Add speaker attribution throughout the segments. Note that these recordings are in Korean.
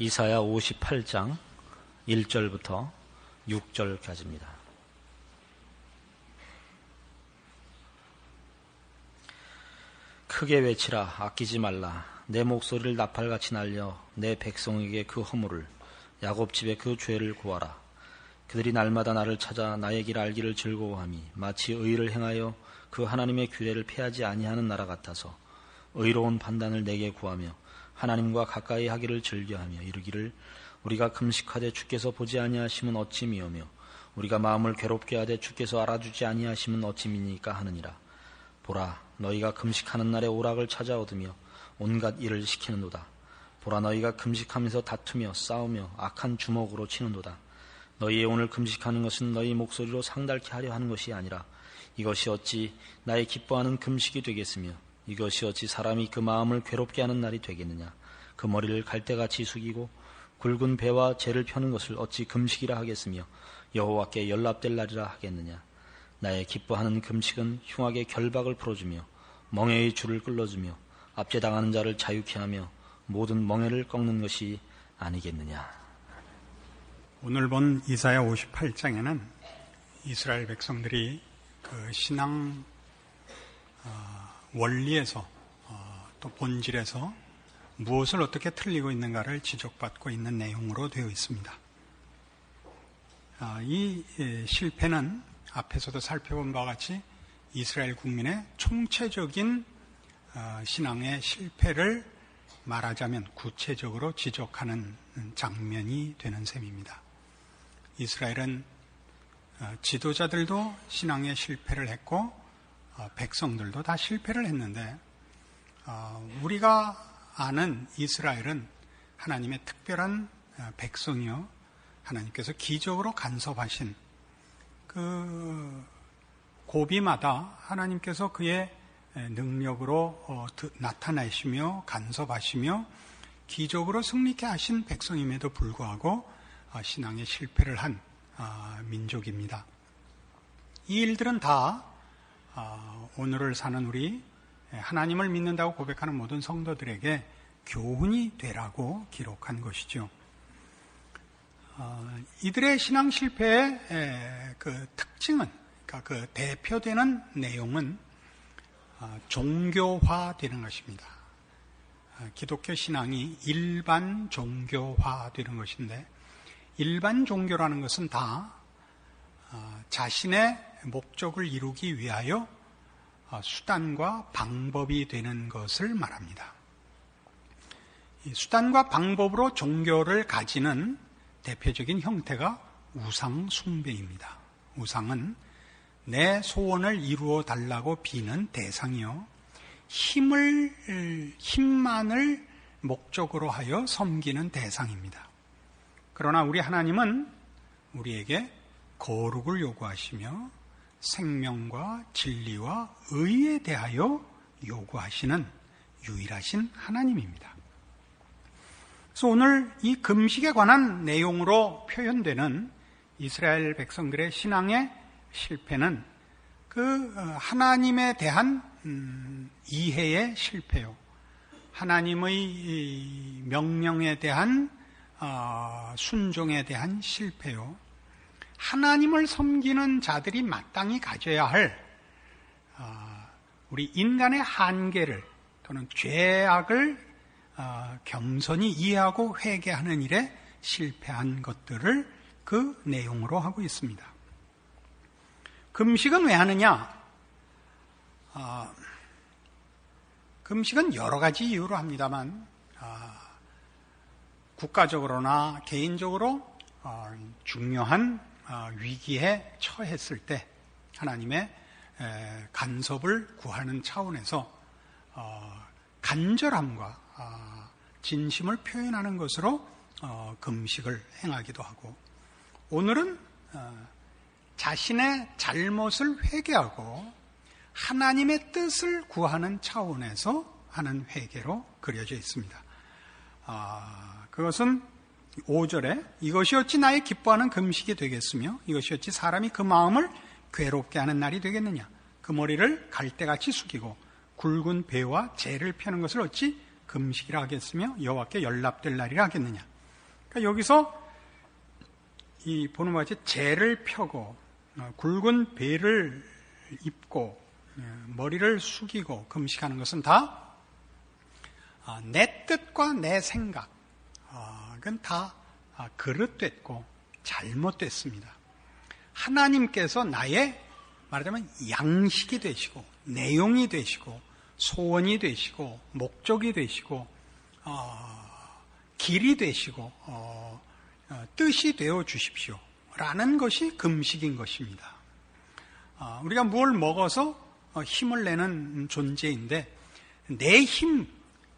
Speaker 1: 이사야 58장 1절부터 6절까지입니다. 크게 외치라, 아끼지 말라. 내 목소리를 나팔같이 날려 내 백성에게 그 허물을, 야곱 집에 그 죄를 고하라. 그들이 날마다 나를 찾아 나의 길 알기를 즐거워함이 마치 의를 행하여 그 하나님의 규례를 폐하지 아니하는 나라 같아서 의로운 판단을 내게 구하며 하나님과 가까이 하기를 즐겨하며 이르기를, 우리가 금식하되 주께서 보지 아니하심은 어찌 미오며 우리가 마음을 괴롭게 하되 주께서 알아주지 아니하심은 어찌 미니까 하느니라. 보라, 너희가 금식하는 날에 오락을 찾아 얻으며 온갖 일을 시키는도다. 보라, 너희가 금식하면서 다투며 싸우며 악한 주먹으로 치는도다. 너희의 오늘 금식하는 것은 너희 목소리로 상달케 하려 하는 것이 아니라 이것이 어찌 나의 기뻐하는 금식이 되겠으며 이것이 어찌 사람이 그 마음을 괴롭게 하는 날이 되겠느냐. 그 머리를 갈대같이 숙이고 굵은 배와 재를 펴는 것을 어찌 금식이라 하겠으며 여호와께 연락될 날이라 하겠느냐. 나의 기뻐하는 금식은 흉악의 결박을 풀어주며 멍에의 줄을 끌어주며 압제당하는 자를 자유케 하며 모든 멍에를 꺾는 것이 아니겠느냐.
Speaker 2: 오늘 본 이사야 58장에는 이스라엘 백성들이 그 신앙 원리에서 또 본질에서 무엇을 어떻게 틀리고 있는가를 지적받고 있는 내용으로 되어 있습니다. 이 실패는 앞에서도 살펴본 바와 같이 이스라엘 국민의 총체적인 신앙의 실패를 말하자면 구체적으로 지적하는 장면이 되는 셈입니다. 이스라엘은 지도자들도 신앙의 실패를 했고 백성들도 다 실패를 했는데 우리가 아는 이스라엘은 하나님의 특별한 백성이요, 하나님께서 기적으로 간섭하신 그 고비마다 하나님께서 그의 능력으로 나타나시며 간섭하시며 기적으로 승리케 하신 백성임에도 불구하고 신앙의 실패를 한 민족입니다. 이 일들은 다 오늘을 사는 우리 하나님을 믿는다고 고백하는 모든 성도들에게 교훈이 되라고 기록한 것이죠. 이들의 신앙 실패의 그 특징은, 그러니까 그 대표되는 내용은 종교화되는 것입니다. 기독교 신앙이 일반 종교화되는 것인데, 일반 종교라는 것은 다 자신의 목적을 이루기 위하여 수단과 방법이 되는 것을 말합니다. 이 수단과 방법으로 종교를 가지는 대표적인 형태가 우상 숭배입니다. 우상은 내 소원을 이루어 달라고 비는 대상이요, 힘만을 목적으로 하여 섬기는 대상입니다. 그러나 우리 하나님은 우리에게 거룩을 요구하시며 생명과 진리와 의에 대하여 요구하시는 유일하신 하나님입니다. 그래서 오늘 이 금식에 관한 내용으로 표현되는 이스라엘 백성들의 신앙의 실패는 그 하나님에 대한 이해의 실패요, 하나님의 명령에 대한 순종에 대한 실패요, 하나님을 섬기는 자들이 마땅히 가져야 할 우리 인간의 한계를 또는 죄악을 겸손히 이해하고 회개하는 일에 실패한 것들을 그 내용으로 하고 있습니다. 금식은 왜 하느냐? 금식은 여러 가지 이유로 합니다만 국가적으로나 개인적으로 중요한 위기에 처했을 때 하나님의 간섭을 구하는 차원에서 간절함과 진심을 표현하는 것으로 금식을 행하기도 하고, 오늘은 자신의 잘못을 회개하고 하나님의 뜻을 구하는 차원에서 하는 회개로 그려져 있습니다. 그것은 5절에 이것이 어찌 나의 기뻐하는 금식이 되겠으며 이것이 어찌 사람이 그 마음을 괴롭게 하는 날이 되겠느냐. 그 머리를 갈대같이 숙이고 굵은 배와 재를 펴는 것을 어찌 금식이라 하겠으며 여호와께 연락될 날이라 하겠느냐. 그러니까 여기서 이 보는 바와 같이 재를 펴고 굵은 베를 입고 머리를 숙이고 금식하는 것은 다 내 뜻과 내 생각, 그건 다 그릇됐고 잘못됐습니다. 하나님께서 나의 말하자면 양식이 되시고 내용이 되시고 소원이 되시고 목적이 되시고 길이 되시고 뜻이 되어 주십시오 라는 것이 금식인 것입니다. 우리가 뭘 먹어서 힘을 내는 존재인데 내 힘,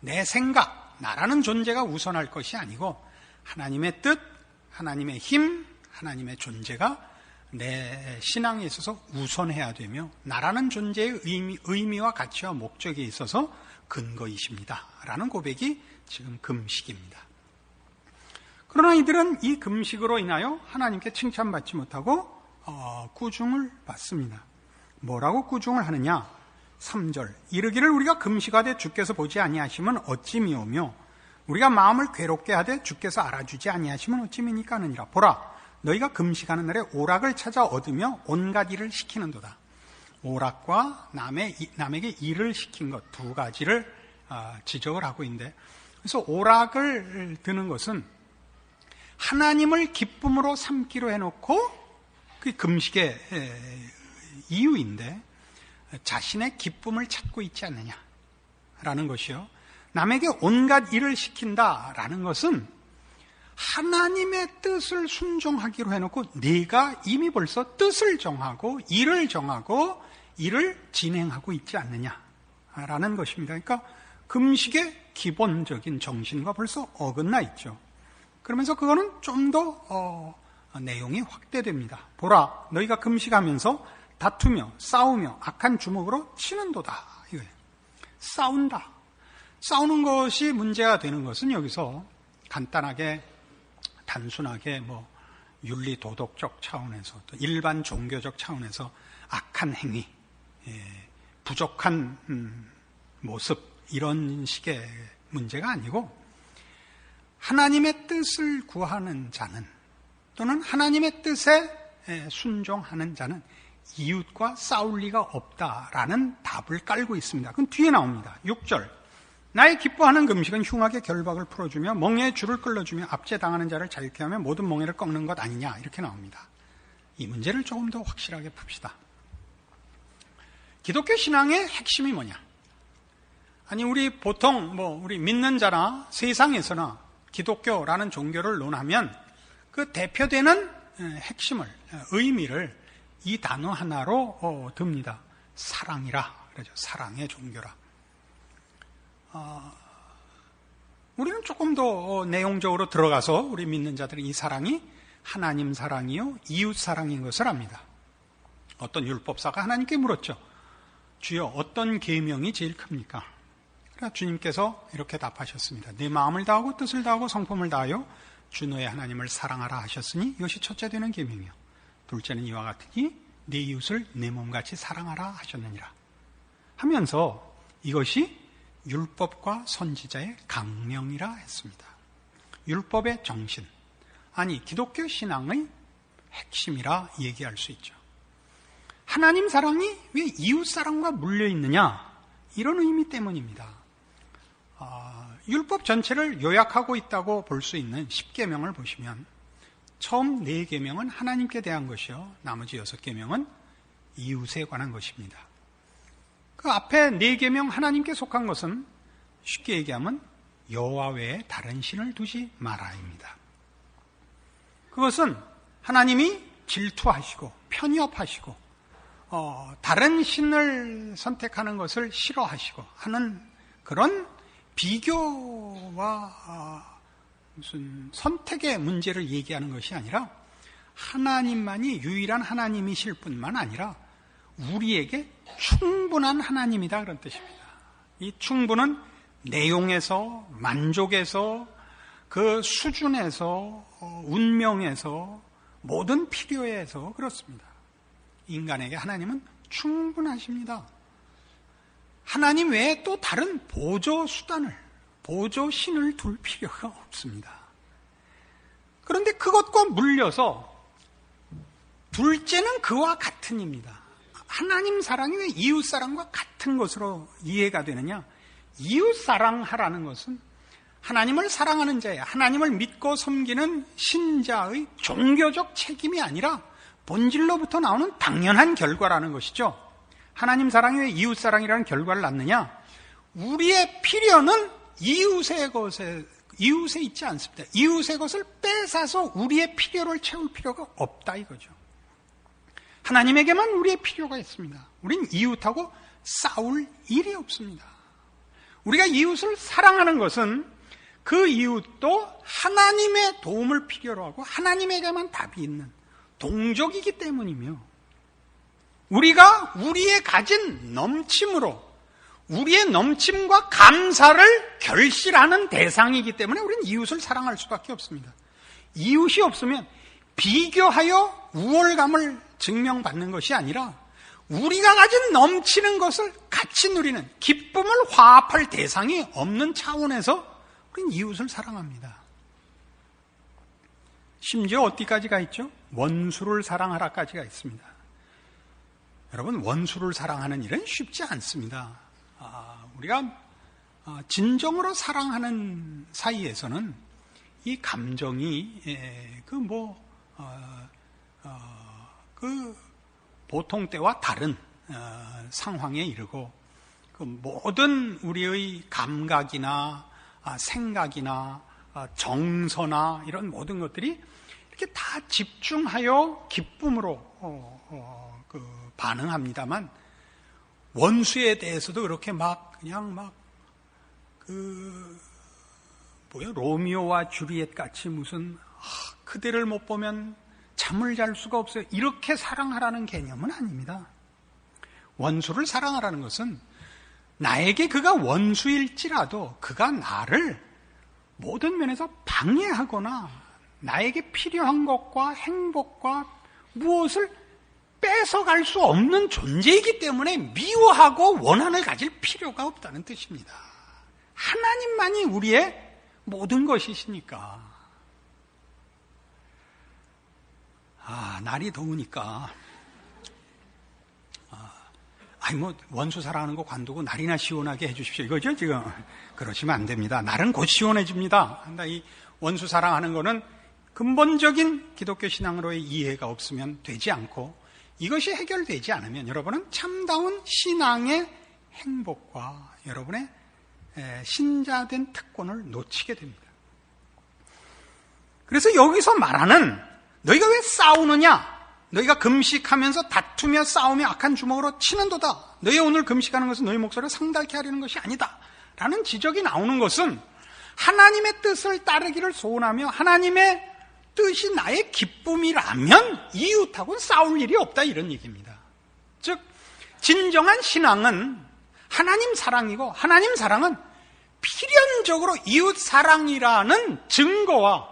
Speaker 2: 내 생각, 나라는 존재가 우선할 것이 아니고 하나님의 뜻, 하나님의 힘, 하나님의 존재가 내 신앙에 있어서 우선해야 되며 나라는 존재의 의미와 가치와 목적에 있어서 근거이십니다 라는 고백이 지금 금식입니다. 그러나 이들은 이 금식으로 인하여 하나님께 칭찬받지 못하고 꾸중을 받습니다. 뭐라고 꾸중을 하느냐? 3절 이르기를 우리가 금식하되 주께서 보지 아니하시면 어찌 미오며 우리가 마음을 괴롭게 하되 주께서 알아주지 아니하시면 어찌 미니까 하느니라. 보라 너희가 금식하는 날에 오락을 찾아 얻으며 온갖 일을 시키는도다. 오락과 남에게 일을 시킨 것 두 가지를 지적을 하고 있는데, 그래서 오락을 드는 것은 하나님을 기쁨으로 삼기로 해놓고 그 금식의 이유인데 자신의 기쁨을 찾고 있지 않느냐라는 것이요. 남에게 온갖 일을 시킨다라는 것은 하나님의 뜻을 순종하기로 해놓고 네가 이미 벌써 뜻을 정하고 일을 정하고 일을 진행하고 있지 않느냐라는 것입니다. 그러니까 금식의 기본적인 정신과 벌써 어긋나 있죠. 그러면서 그거는 좀 더 내용이 확대됩니다. 보라 너희가 금식하면서 다투며 싸우며 악한 주먹으로 치는도다. 이거예요. 싸운다. 싸우는 것이 문제가 되는 것은 여기서 간단하게 단순하게 윤리 도덕적 차원에서 또 일반 종교적 차원에서 악한 행위, 부족한 모습 이런 식의 문제가 아니고 하나님의 뜻을 구하는 자는 또는 하나님의 뜻에 순종하는 자는 이웃과 싸울 리가 없다라는 답을 깔고 있습니다. 그건 뒤에 나옵니다. 6절 나의 기뻐하는 금식은 흉악의 결박을 풀어주며 멍에의 줄을 끌어주며 압제당하는 자를 자유케 하며 모든 멍에를 꺾는 것 아니냐 이렇게 나옵니다. 이 문제를 조금 더 확실하게 풉시다. 기독교 신앙의 핵심이 뭐냐? 아니 우리 보통 우리 믿는 자나 세상에서나 기독교라는 종교를 논하면 그 대표되는 핵심을 의미를 이 단어 하나로 듭니다. 사랑이라 그러죠. 사랑의 종교라. 우리는 조금 더 내용적으로 들어가서 우리 믿는 자들은 이 사랑이 하나님 사랑이요 이웃 사랑인 것을 압니다. 어떤 율법사가 하나님께 물었죠. 주여 어떤 계명이 제일 큽니까? 그러니까 주님께서 이렇게 답하셨습니다. 내 마음을 다하고 뜻을 다하고 성품을 다하여 주 너의 하나님을 사랑하라 하셨으니 이것이 첫째 되는 계명이요 둘째는 이와 같으니 내 이웃을 내 몸같이 사랑하라 하셨느니라 하면서 이것이 율법과 선지자의 강령이라 했습니다. 율법의 정신, 아니 기독교 신앙의 핵심이라 얘기할 수 있죠. 하나님 사랑이 왜 이웃 사랑과 물려있느냐? 이런 의미 때문입니다. 율법 전체를 요약하고 있다고 볼 수 있는 10계명을 보시면 처음 4계명은 하나님께 대한 것이요 나머지 6계명은 이웃에 관한 것입니다. 그 앞에 4계명 하나님께 속한 것은 쉽게 얘기하면 여호와 외에 다른 신을 두지 마라입니다. 그것은 하나님이 질투하시고 편협하시고 다른 신을 선택하는 것을 싫어하시고 하는 그런 비교와 무슨 선택의 문제를 얘기하는 것이 아니라 하나님만이 유일한 하나님이실 뿐만 아니라 우리에게 충분한 하나님이다 그런 뜻입니다. 이 충분은 내용에서 만족에서 그 수준에서 운명에서 모든 필요에서 그렇습니다. 인간에게 하나님은 충분하십니다. 하나님 외에 또 다른 보조 수단을 보조 신을 둘 필요가 없습니다. 그것과 물려서 둘째는 그와 같은입니다. 하나님 사랑이 왜 이웃 사랑과 같은 것으로 이해가 되느냐? 이웃 사랑하라는 것은 하나님을 사랑하는 자의, 하나님을 믿고 섬기는 신자의 종교적 책임이 아니라 본질로부터 나오는 당연한 결과라는 것이죠. 하나님 사랑이 왜 이웃 사랑이라는 결과를 낳느냐? 우리의 필요는 이웃의 이웃에 있지 않습니다. 이웃의 것을 뺏어서 우리의 필요를 채울 필요가 없다 이거죠. 하나님에게만 우리의 필요가 있습니다. 우린 이웃하고 싸울 일이 없습니다. 우리가 이웃을 사랑하는 것은 그 이웃도 하나님의 도움을 필요로 하고 하나님에게만 답이 있는 동족이기 때문이며, 우리가 우리의 가진 넘침으로 우리의 넘침과 감사를 결실하는 대상이기 때문에 우리는 이웃을 사랑할 수밖에 없습니다. 이웃이 없으면 비교하여 우월감을 증명받는 것이 아니라 우리가 가진 넘치는 것을 같이 누리는, 기쁨을 화합할 대상이 없는 차원에서 우리는 이웃을 사랑합니다. 심지어 어디까지가 있죠? 원수를 사랑하라까지가 있습니다. 여러분, 원수를 사랑하는 일은 쉽지 않습니다. 우리가 진정으로 사랑하는 사이에서는 이 감정이 보통 때와 다른 상황에 이르고, 그 모든 우리의 감각이나 생각이나 정서나 이런 모든 것들이 이렇게 다 집중하여 기쁨으로 반응합니다만, 원수에 대해서도 그렇게 로미오와 주리엣 같이 무슨 그대를 못 보면 잠을 잘 수가 없어요, 이렇게 사랑하라는 개념은 아닙니다. 원수를 사랑하라는 것은 나에게 그가 원수일지라도 그가 나를 모든 면에서 방해하거나 나에게 필요한 것과 행복과 무엇을 뺏어갈 수 없는 존재이기 때문에 미워하고 원한을 가질 필요가 없다는 뜻입니다. 하나님만이 우리의 모든 것이시니까. 날이 더우니까 원수 사랑하는 거 관두고 날이나 시원하게 해주십시오 이거죠 지금. 그러시면 안 됩니다. 날은 곧 시원해집니다. 이 원수 사랑하는 거는 근본적인 기독교 신앙으로의 이해가 없으면 되지 않고, 이것이 해결되지 않으면 여러분은 참다운 신앙의 행복과 여러분의 신자된 특권을 놓치게 됩니다. 그래서 여기서 말하는 너희가 왜 싸우느냐, 너희가 금식하면서 다투며 싸우며 악한 주먹으로 치는도다, 너희 오늘 금식하는 것은 너희 목소리를 상달케 하려는 것이 아니다 라는 지적이 나오는 것은 하나님의 뜻을 따르기를 소원하며 하나님의 뜻이 나의 기쁨이라면 이웃하고는 싸울 일이 없다 이런 얘기입니다. 즉 진정한 신앙은 하나님 사랑이고, 하나님 사랑은 필연적으로 이웃 사랑이라는 증거와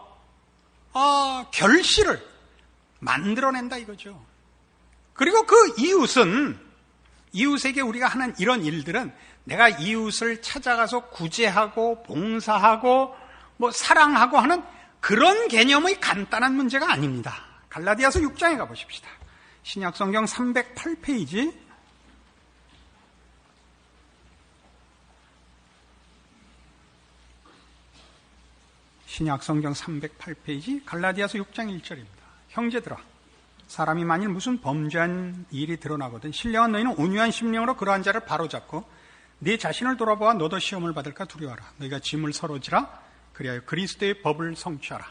Speaker 2: 결실을 만들어낸다 이거죠. 그리고 그 이웃에게 우리가 하는 이런 일들은 내가 이웃을 찾아가서 구제하고 봉사하고 사랑하고 하는 그런 개념의 간단한 문제가 아닙니다. 갈라디아서 6장에 가보십시다. 신약성경 308페이지. 신약성경 308페이지 갈라디아서 6장 1절입니다. 형제들아, 사람이 만일 무슨 범죄한 일이 드러나거든 신령한 너희는 온유한 심령으로 그러한 자를 바로잡고 네 자신을 돌아보아 너도 시험을 받을까 두려워하라. 너희가 짐을 서로 지라. 그리하여 그리스도의 법을 성취하라.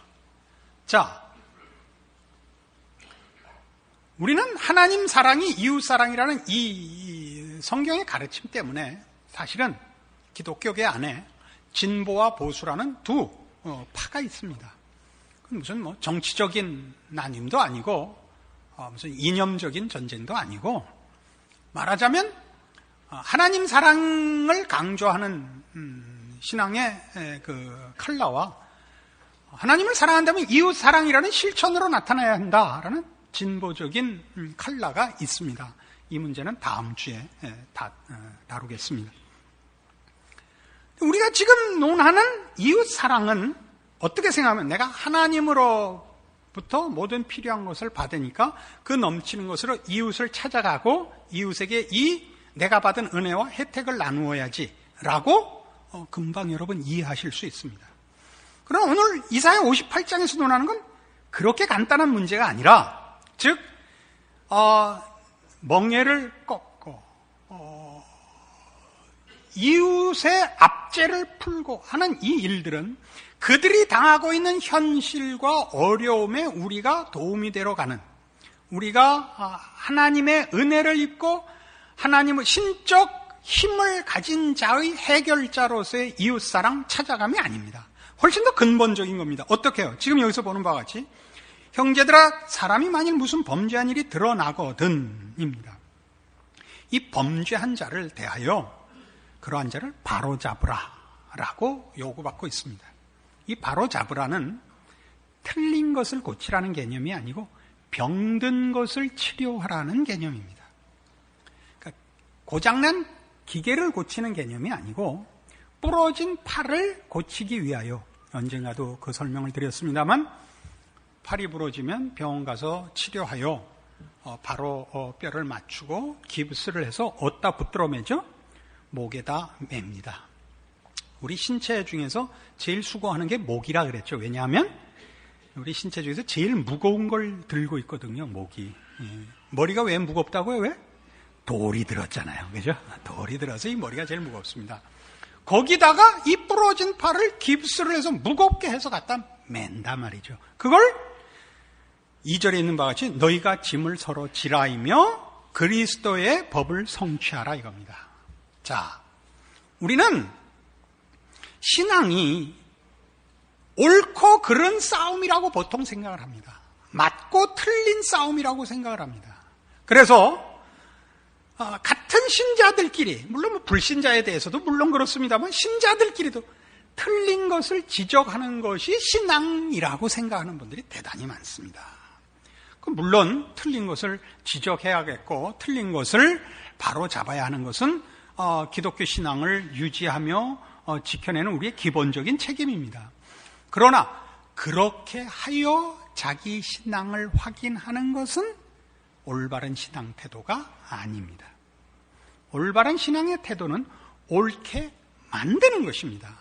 Speaker 2: 자, 우리는 하나님 사랑이 이웃 사랑이라는 이 성경의 가르침 때문에 사실은 기독교계 안에 진보와 보수라는 두 파가 있습니다. 무슨 정치적인 나뉨도 아니고 무슨 이념적인 전쟁도 아니고, 말하자면 하나님 사랑을 강조하는 신앙의 그 칼라와 하나님을 사랑한다면 이웃 사랑이라는 실천으로 나타나야 한다라는 진보적인 칼라가 있습니다. 이 문제는 다음 주에 다루겠습니다. 우리가 지금 논하는 이웃 사랑은 어떻게 생각하면 내가 하나님으로 하나님으로부터 모든 필요한 것을 받으니까 그 넘치는 것으로 이웃을 찾아가고 이웃에게 이 내가 받은 은혜와 혜택을 나누어야지 라고 금방 여러분 이해하실 수 있습니다. 그럼 오늘 이사야 58장에서 논하는 건 그렇게 간단한 문제가 아니라, 즉 멍에를 꺾고 이웃의 압제를 풀고 하는 이 일들은 그들이 당하고 있는 현실과 어려움에 우리가 도움이 되러 가는, 우리가 하나님의 은혜를 입고 하나님의 신적 힘을 가진 자의 해결자로서의 이웃사랑 찾아감이 아닙니다. 훨씬 더 근본적인 겁니다. 어떻게 해요? 지금 여기서 보는 바와 같이 형제들아, 사람이 만일 무슨 범죄한 일이 드러나거든입니다. 이 범죄한 자를 대하여 그러한 자를 바로잡으라 라고 요구받고 있습니다. 이 바로잡으라는 틀린 것을 고치라는 개념이 아니고 병든 것을 치료하라는 개념입니다. 그러니까 고장난 기계를 고치는 개념이 아니고 부러진 팔을 고치기 위하여, 언젠가도 그 설명을 드렸습니다만, 팔이 부러지면 병원 가서 치료하여 바로 뼈를 맞추고 깁스를 해서 어디다 붙들어 매죠? 목에다 맵니다. 우리 신체 중에서 제일 수고하는 게 목이라 그랬죠. 왜냐하면 우리 신체 중에서 제일 무거운 걸 들고 있거든요, 목이. 머리가 왜 무겁다고요? 왜? 돌이 들었잖아요. 그죠? 돌이 들어서 이 머리가 제일 무겁습니다. 거기다가 이 부러진 팔을 깁스를 해서 무겁게 해서 갖다 맨단 말이죠. 그걸 2절에 있는 바와 같이 너희가 짐을 서로 지라이며 그리스도의 법을 성취하라 이겁니다. 자, 우리는 신앙이 옳고 그른 싸움이라고 보통 생각을 합니다. 맞고 틀린 싸움이라고 생각을 합니다. 그래서 같은 신자들끼리, 물론 불신자에 대해서도 물론 그렇습니다만 신자들끼리도 틀린 것을 지적하는 것이 신앙이라고 생각하는 분들이 대단히 많습니다. 물론 틀린 것을 지적해야겠고 틀린 것을 바로 잡아야 하는 것은 기독교 신앙을 유지하며 지켜내는 우리의 기본적인 책임입니다. 그러나 그렇게 하여 자기 신앙을 확인하는 것은 올바른 신앙 태도가 아닙니다. 올바른 신앙의 태도는 옳게 만드는 것입니다.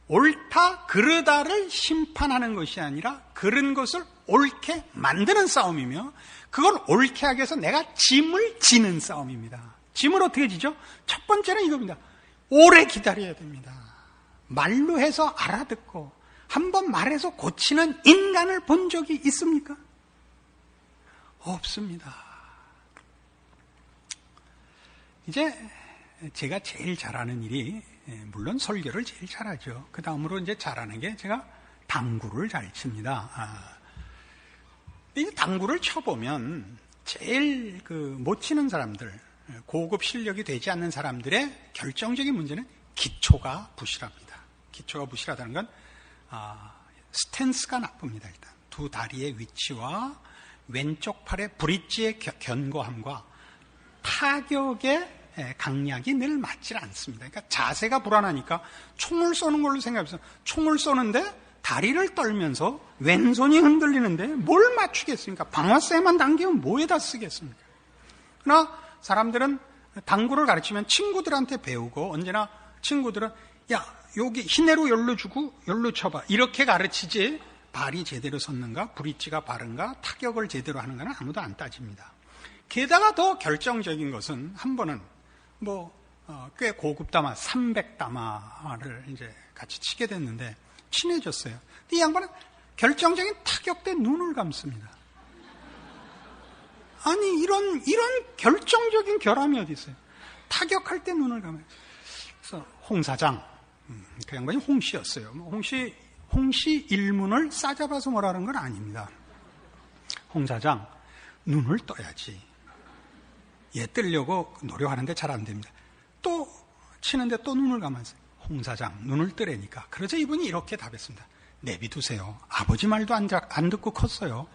Speaker 2: 옳다 그르다를 심판하는 것이 아니라 그른 것을 옳게 만드는 싸움이며, 그걸 옳게 하기 위해서 내가 짐을 지는 싸움입니다. 짐을 어떻게 지죠? 첫 번째는 이겁니다. 오래 기다려야 됩니다. 말로 해서 알아듣고 한번 말해서 고치는 인간을 본 적이 있습니까? 없습니다. 이제 제가 제일 잘하는 일이, 물론 설교를 제일 잘하죠. 그 다음으로 이제 잘하는 게 제가 당구를 잘 칩니다. 이 당구를 쳐보면 제일 못 치는 사람들, 고급 실력이 되지 않는 사람들의 결정적인 문제는 기초가 부실합니다. 기초가 부실하다는 건 스탠스가 나쁩니다. 일단 두 다리의 위치와 왼쪽 팔의 브릿지의 견고함과 타격의 강약이 늘 맞질 않습니다. 그러니까 자세가 불안하니까 총을 쏘는 걸로 생각해서 총을 쏘는데 다리를 떨면서 왼손이 흔들리는데 뭘 맞추겠습니까? 방아쇠만 당기면 뭐에다 쓰겠습니까? 그러나 사람들은 당구를 가르치면 친구들한테 배우고, 언제나 친구들은 야 여기 희내로 열로 주고 열로 쳐봐 이렇게 가르치지, 발이 제대로 섰는가, 브릿지가 바른가, 타격을 제대로 하는가는 아무도 안 따집니다. 게다가 더 결정적인 것은, 한 번은 꽤 고급다마 300다마를 이제 같이 치게 됐는데 친해졌어요. 이 양반은 결정적인 타격 때 눈을 감습니다. 아니 이런 결정적인 결함이 어디 있어요? 타격할 때 눈을 감아요. 그래서 홍 사장, 그 양반이 홍씨였어요. 홍씨 일문을 싸잡아서 뭐라는 건 아닙니다. 홍 사장, 눈을 떠야지. 얘 뜨려고 노력하는데 잘 안 됩니다. 또 치는데 또 눈을 감았어요. 홍 사장, 눈을 뜨래니까. 그래서 이분이 이렇게 답했습니다. 내비두세요. 아버지 말도 안 듣고 컸어요.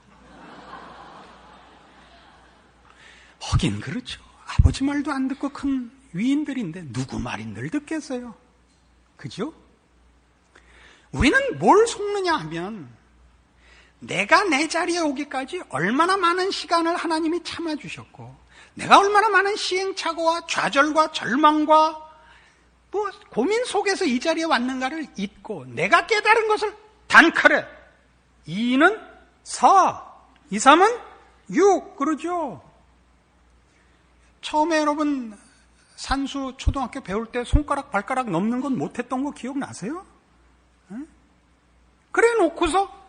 Speaker 2: 하긴 그렇죠. 아버지 말도 안 듣고 큰 위인들인데 누구 말이 늘 듣겠어요. 그죠? 우리는 뭘 속느냐 하면 내가 내 자리에 오기까지 얼마나 많은 시간을 하나님이 참아주셨고, 내가 얼마나 많은 시행착오와 좌절과 절망과 고민 속에서 이 자리에 왔는가를 잊고, 내가 깨달은 것을 단칼에 2는 4, 2, 3은 6 그러죠. 처음에 여러분 산수 초등학교 배울 때 손가락 발가락 넘는 건 못했던 거 기억나세요? 응? 그래 놓고서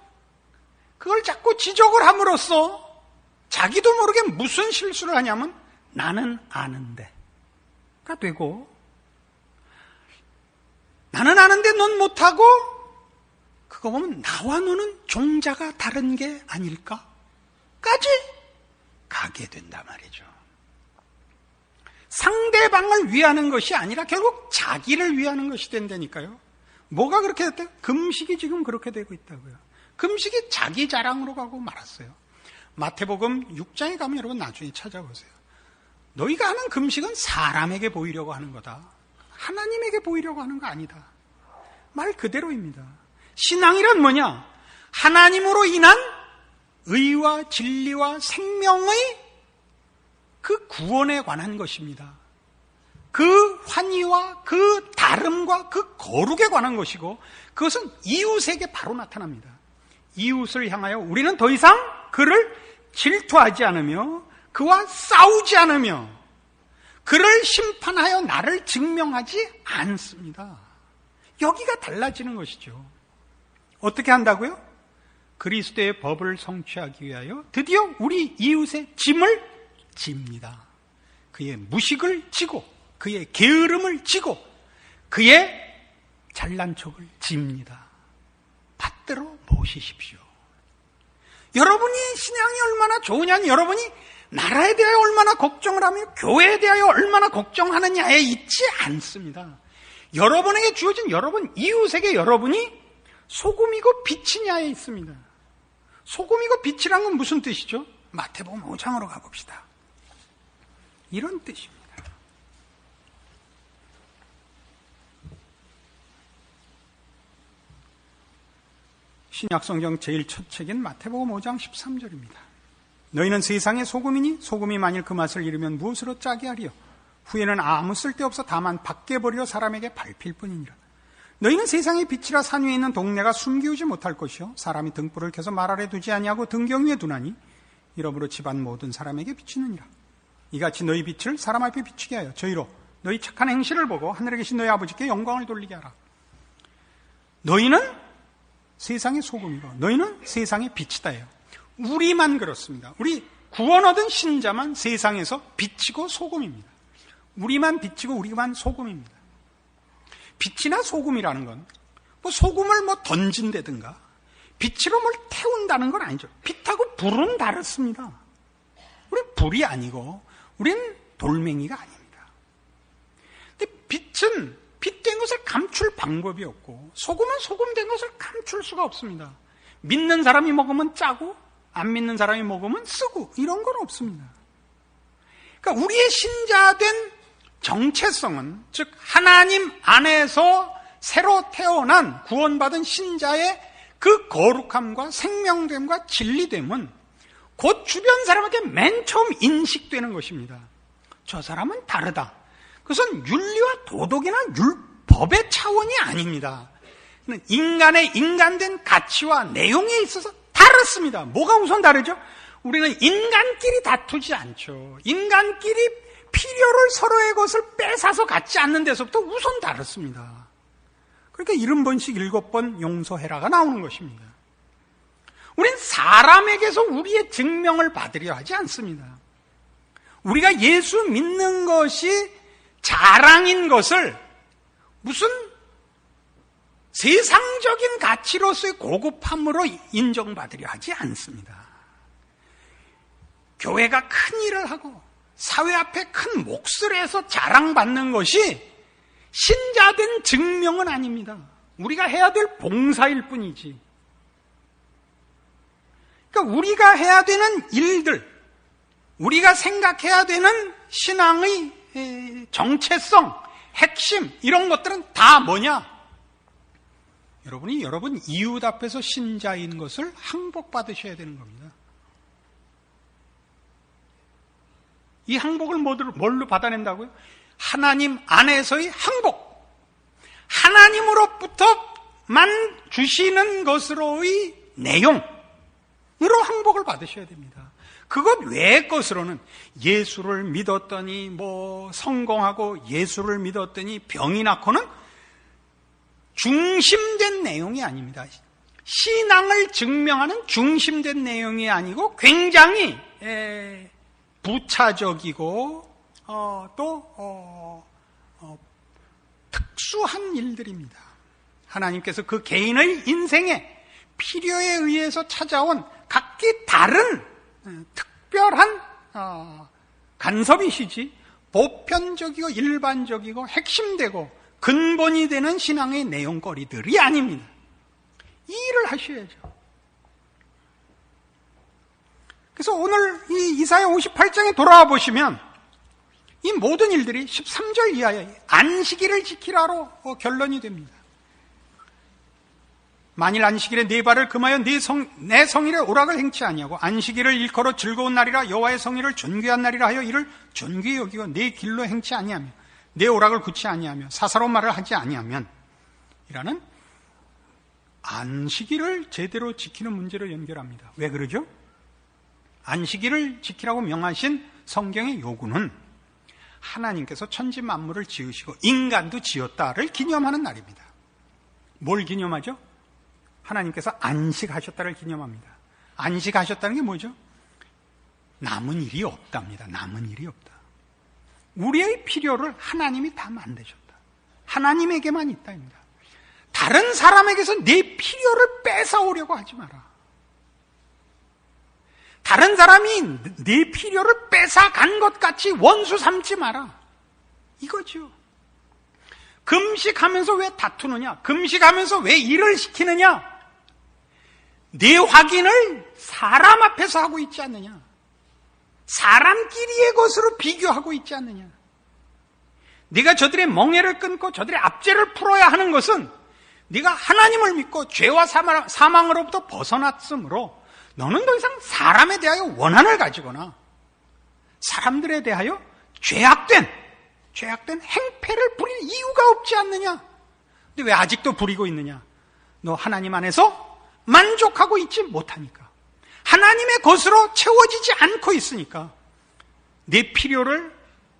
Speaker 2: 그걸 자꾸 지적을 함으로써 자기도 모르게 무슨 실수를 하냐면 나는 아는데가 되고, 나는 아는데 넌 못하고, 그거 보면 나와 너는 종자가 다른 게 아닐까까지 가게 된단 말이죠. 상대방을 위하는 것이 아니라 결국 자기를 위하는 것이 된다니까요. 뭐가 그렇게 됐대요? 금식이 지금 그렇게 되고 있다고요. 금식이 자기 자랑으로 가고 말았어요. 마태복음 6장에 가면 여러분 나중에 찾아보세요. 너희가 하는 금식은 사람에게 보이려고 하는 거다. 하나님에게 보이려고 하는 거 아니다. 말 그대로입니다. 신앙이란 뭐냐? 하나님으로 인한 의와 진리와 생명의 그 구원에 관한 것입니다. 그 환희와 그 다름과 그 거룩에 관한 것이고, 그것은 이웃에게 바로 나타납니다. 이웃을 향하여 우리는 더 이상 그를 질투하지 않으며 그와 싸우지 않으며 그를 심판하여 나를 증명하지 않습니다. 여기가 달라지는 것이죠. 어떻게 한다고요? 그리스도의 법을 성취하기 위하여 드디어 우리 이웃의 짐을 집니다. 그의 무식을 지고 그의 게으름을 지고 그의 잘난 척을 집니다. 받들어 모시십시오. 여러분이 신앙이 얼마나 좋으냐는 여러분이 나라에 대하여 얼마나 걱정을 하며 교회에 대하여 얼마나 걱정하느냐에 있지 않습니다. 여러분에게 주어진 여러분 이웃에게 여러분이 소금이고 빛이냐에 있습니다. 소금이고 빛이란 건 무슨 뜻이죠? 마태복음 5장으로 가봅시다. 이런 뜻입니다. 신약성경 제일 첫 책인 마태복음 5장 13절입니다. 너희는 세상의 소금이니 소금이 만일 그 맛을 잃으면 무엇으로 짜게 하리요? 후에는 아무 쓸데없어 다만 밖에 버리려 사람에게 밟힐 뿐이니라. 너희는 세상의 빛이라 산 위에 있는 동네가 숨기우지 못할 것이요 사람이 등불을 켜서 말 아래 두지 아니하고 등경 위에 두나니 이러므로 집안 모든 사람에게 비치느니라. 이같이 너희 빛을 사람 앞에 비추게 하여 저희로 너희 착한 행실을 보고 하늘에 계신 너희 아버지께 영광을 돌리게 하라. 너희는 세상의 소금이고 너희는 세상의 빛이다예요. 우리만 그렇습니다. 우리 구원 얻은 신자만 세상에서 빛이고 소금입니다. 우리만 빛이고 우리만 소금입니다. 빛이나 소금이라는 건 소금을 던진다든가 빛으로 뭘 태운다는 건 아니죠. 빛하고 불은 다릅니다. 우린 불이 아니고 우린 돌멩이가 아닙니다. 근데 빛은 빛된 것을 감출 방법이 없고 소금은 소금된 것을 감출 수가 없습니다. 믿는 사람이 먹으면 짜고 안 믿는 사람이 먹으면 쓰고 이런 건 없습니다. 그러니까 우리의 신자된 정체성은 즉 하나님 안에서 새로 태어난 구원받은 신자의 그 거룩함과 생명됨과 진리됨은 곧 주변 사람에게 맨 처음 인식되는 것입니다. 저 사람은 다르다. 그것은 윤리와 도덕이나 율법의 차원이 아닙니다. 인간의 인간된 가치와 내용에 있어서 다릅니다. 뭐가 우선 다르죠? 우리는 인간끼리 다투지 않죠. 인간끼리 필요를 서로의 것을 뺏어서 갖지 않는 데서부터 우선 다릅니다. 그러니까 70번씩 7번 용서해라가 나오는 것입니다. 우린 사람에게서 우리의 증명을 받으려 하지 않습니다. 우리가 예수 믿는 것이 자랑인 것을 무슨 세상적인 가치로서의 고급함으로 인정받으려 하지 않습니다. 교회가 큰 일을 하고 사회 앞에 큰 몫을 해서 자랑받는 것이 신자된 증명은 아닙니다. 우리가 해야 될 봉사일 뿐이지. 그러니까 우리가 해야 되는 일들, 우리가 생각해야 되는 신앙의 정체성, 핵심 이런 것들은 다 뭐냐? 여러분이 여러분 이웃 앞에서 신자인 것을 항복받으셔야 되는 겁니다. 이 항복을 뭘로 받아낸다고요? 하나님 안에서의 항복. 하나님으로부터만 주시는 것으로의 내용으로 항복을 받으셔야 됩니다. 그것 외의 것으로는 예수를 믿었더니 성공하고 예수를 믿었더니 병이 낫고는 중심된 내용이 아닙니다. 신앙을 증명하는 중심된 내용이 아니고 굉장히 부차적이고 또 특수한 일들입니다. 하나님께서 그 개인의 인생에 필요에 의해서 찾아온 각기 다른 특별한 간섭이시지 보편적이고 일반적이고 핵심되고 근본이 되는 신앙의 내용거리들이 아닙니다. 이 일을 하셔야죠. 그래서 오늘 이 이사야 58장에 돌아와 보시면 이 모든 일들이 13절 이하에 안식일을 지키라로 결론이 됩니다. 만일 안식일에 네 발을 금하여 내 성일에 오락을 행치 아니하고 안식일을 일컬어 즐거운 날이라 여호와의 성일을 존귀한 날이라 하여 이를 존귀히 여기고 내 길로 행치 아니하며 내 오락을 굳지 아니하며 사사로운 말을 하지 아니하면 이라는 안식일을 제대로 지키는 문제를 연결합니다. 왜 그러죠? 안식일을 지키라고 명하신 성경의 요구는 하나님께서 천지 만물을 지으시고 인간도 지었다를 기념하는 날입니다. 뭘 기념하죠? 하나님께서 안식하셨다를 기념합니다. 안식하셨다는 게 뭐죠? 남은 일이 없답니다. 남은 일이 없다. 우리의 필요를 하나님이 다 만드셨다. 하나님에게만 있다입니다. 다른 사람에게서 내 필요를 뺏어오려고 하지 마라. 다른 사람이 내 필요를 뺏어간 것 같이 원수 삼지 마라. 이거죠. 금식하면서 왜 다투느냐? 금식하면서 왜 일을 시키느냐? 내 확인을 사람 앞에서 하고 있지 않느냐? 사람끼리의 것으로 비교하고 있지 않느냐? 네가 저들의 멍에를 끊고 저들의 압제를 풀어야 하는 것은 네가 하나님을 믿고 죄와 사망으로부터 벗어났으므로 너는 더 이상 사람에 대하여 원한을 가지거나 사람들에 대하여 죄악된 행패를 부릴 이유가 없지 않느냐? 근데 왜 아직도 부리고 있느냐? 너 하나님 안에서 만족하고 있지 못하니까. 하나님의 것으로 채워지지 않고 있으니까 내 필요를,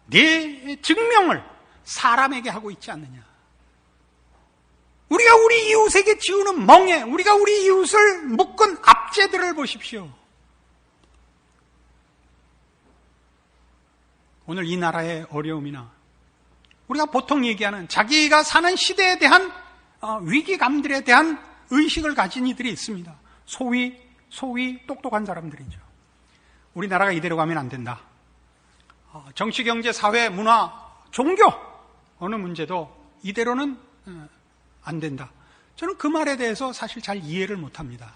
Speaker 2: 내 증명을 사람에게 하고 있지 않느냐? 우리가 우리 이웃에게 지우는 멍에, 우리가 우리 이웃을 묶은 압제들을 보십시오. 오늘 이 나라의 어려움이나 우리가 보통 얘기하는 자기가 사는 시대에 대한 위기감들에 대한 의식을 가진 이들이 있습니다. 소위 똑똑한 사람들이죠. 우리나라가 이대로 가면 안 된다. 정치, 경제, 사회, 문화, 종교 어느 문제도 이대로는 안 된다. 저는 그 말에 대해서 사실 잘 이해를 못합니다.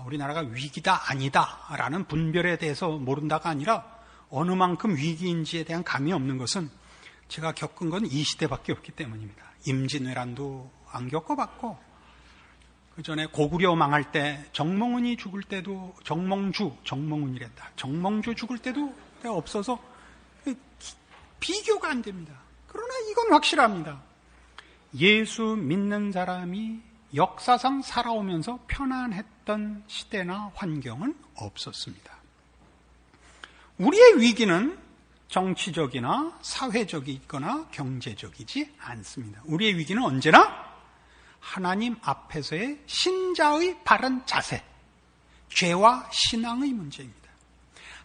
Speaker 2: 우리나라가 위기다 아니다 라는 분별에 대해서 모른다가 아니라 어느 만큼 위기인지에 대한 감이 없는 것은 제가 겪은 건 이 시대밖에 없기 때문입니다. 임진왜란도 안 겪어봤고 그 전에 고구려 망할 때 정몽운이 죽을 때도 정몽운이랬다. 정몽주 죽을 때도 없어서 비교가 안 됩니다. 그러나 이건 확실합니다. 예수 믿는 사람이 역사상 살아오면서 편안했던 시대나 환경은 없었습니다. 우리의 위기는 정치적이나 사회적이거나 경제적이지 않습니다. 우리의 위기는 언제나 하나님 앞에서의 신자의 바른 자세, 죄와 신앙의 문제입니다.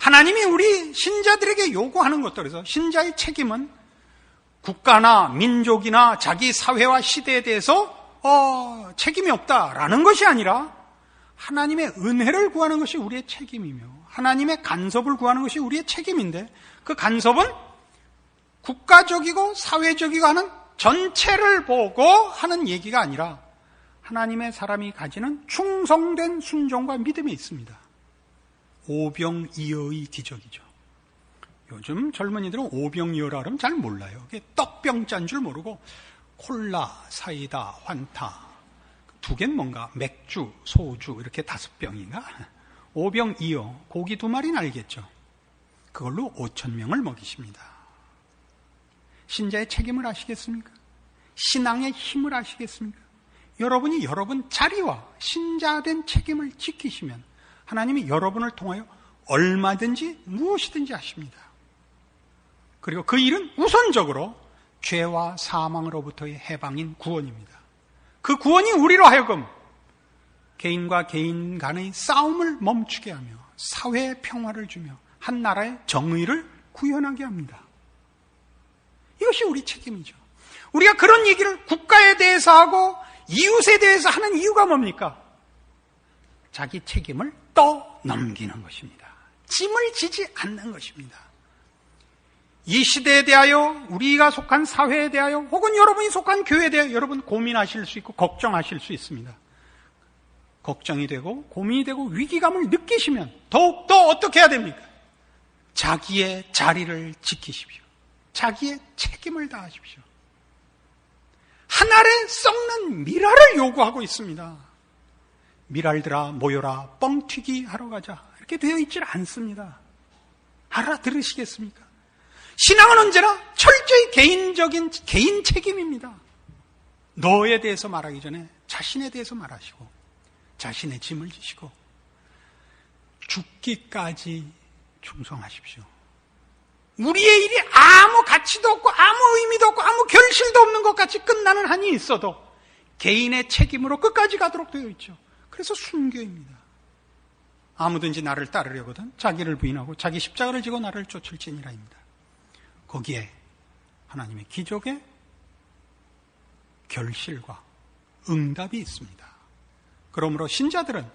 Speaker 2: 하나님이 우리 신자들에게 요구하는 것들에서 신자의 책임은 국가나 민족이나 자기 사회와 시대에 대해서 책임이 없다라는 것이 아니라 하나님의 은혜를 구하는 것이 우리의 책임이며 하나님의 간섭을 구하는 것이 우리의 책임인데 그 간섭은 국가적이고 사회적이고 하는 전체를 보고 하는 얘기가 아니라 하나님의 사람이 가지는 충성된 순종과 믿음이 있습니다. 오병이어의 기적이죠. 요즘 젊은이들은 오병이어라 그러면 잘 몰라요. 떡병 짠 줄 모르고 콜라, 사이다, 환타, 2개는 뭔가 맥주, 소주 이렇게 5병인가? 5병 이어 고기 2마리는 알겠죠. 그걸로 5,000명을 먹이십니다. 신자의 책임을 아시겠습니까? 신앙의 힘을 아시겠습니까? 여러분이 여러분 자리와 신자된 책임을 지키시면 하나님이 여러분을 통하여 얼마든지 무엇이든지 하십니다. 그리고 그 일은 우선적으로 죄와 사망으로부터의 해방인 구원입니다. 그 구원이 우리로 하여금 개인과 개인 간의 싸움을 멈추게 하며 사회의 평화를 주며 한 나라의 정의를 구현하게 합니다. 이것이 우리 책임이죠. 우리가 그런 얘기를 국가에 대해서 하고 이웃에 대해서 하는 이유가 뭡니까? 자기 책임을 떠넘기는 것입니다. 짐을 지지 않는 것입니다. 이 시대에 대하여, 우리가 속한 사회에 대하여, 혹은 여러분이 속한 교회에 대하여 여러분 고민하실 수 있고 걱정하실 수 있습니다. 걱정이 되고 고민이 되고 위기감을 느끼시면 더욱더 어떻게 해야 됩니까? 자기의 자리를 지키십시오. 자기의 책임을 다하십시오. 한 알에 썩는 미랄을 요구하고 있습니다. 미랄들아 모여라 뻥튀기 하러 가자 이렇게 되어 있질 않습니다. 알아들으시겠습니까? 신앙은 언제나 철저히 개인 책임입니다. 너에 대해서 말하기 전에 자신에 대해서 말하시고 자신의 짐을 지시고 죽기까지 충성하십시오. 우리의 일이 아무 가치도 없고 아무 의미도 없고 아무 결실도 없는 것 같이 끝나는 한이 있어도 개인의 책임으로 끝까지 가도록 되어 있죠. 그래서 순교입니다. 아무든지 나를 따르려거든 자기를 부인하고 자기 십자가를 지고 나를 쫓을지니라입니다. 거기에 하나님의 기적의 결실과 응답이 있습니다. 그러므로 신자들은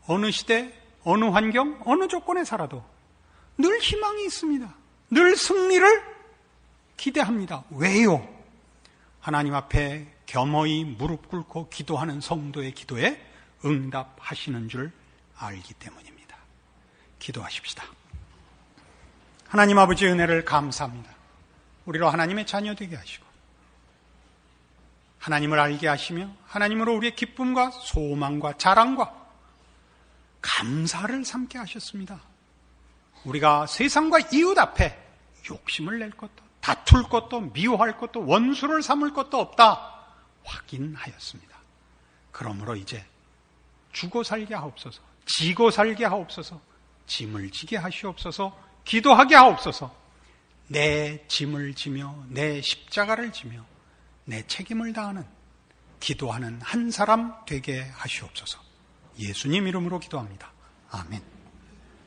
Speaker 2: 어느 시대, 어느 환경, 어느 조건에 살아도 늘 희망이 있습니다. 늘 승리를 기대합니다. 왜요? 하나님 앞에 겸허히 무릎 꿇고 기도하는 성도의 기도에 응답하시는 줄 알기 때문입니다. 기도하십시다. 하나님 아버지 은혜를 감사합니다. 우리로 하나님의 자녀 되게 하시고 하나님을 알게 하시며 하나님으로 우리의 기쁨과 소망과 자랑과 감사를 삼게 하셨습니다. 우리가 세상과 이웃 앞에 욕심을 낼 것도 다툴 것도 미워할 것도 원수를 삼을 것도 없다 확인하였습니다. 그러므로 이제 주고 살게 하옵소서, 지고 살게 하옵소서, 짐을 지게 하시옵소서, 기도하게 하옵소서. 내 짐을 지며 내 십자가를 지며 내 책임을 다하는 기도하는 한 사람 되게 하시옵소서. 예수님 이름으로 기도합니다. 아멘.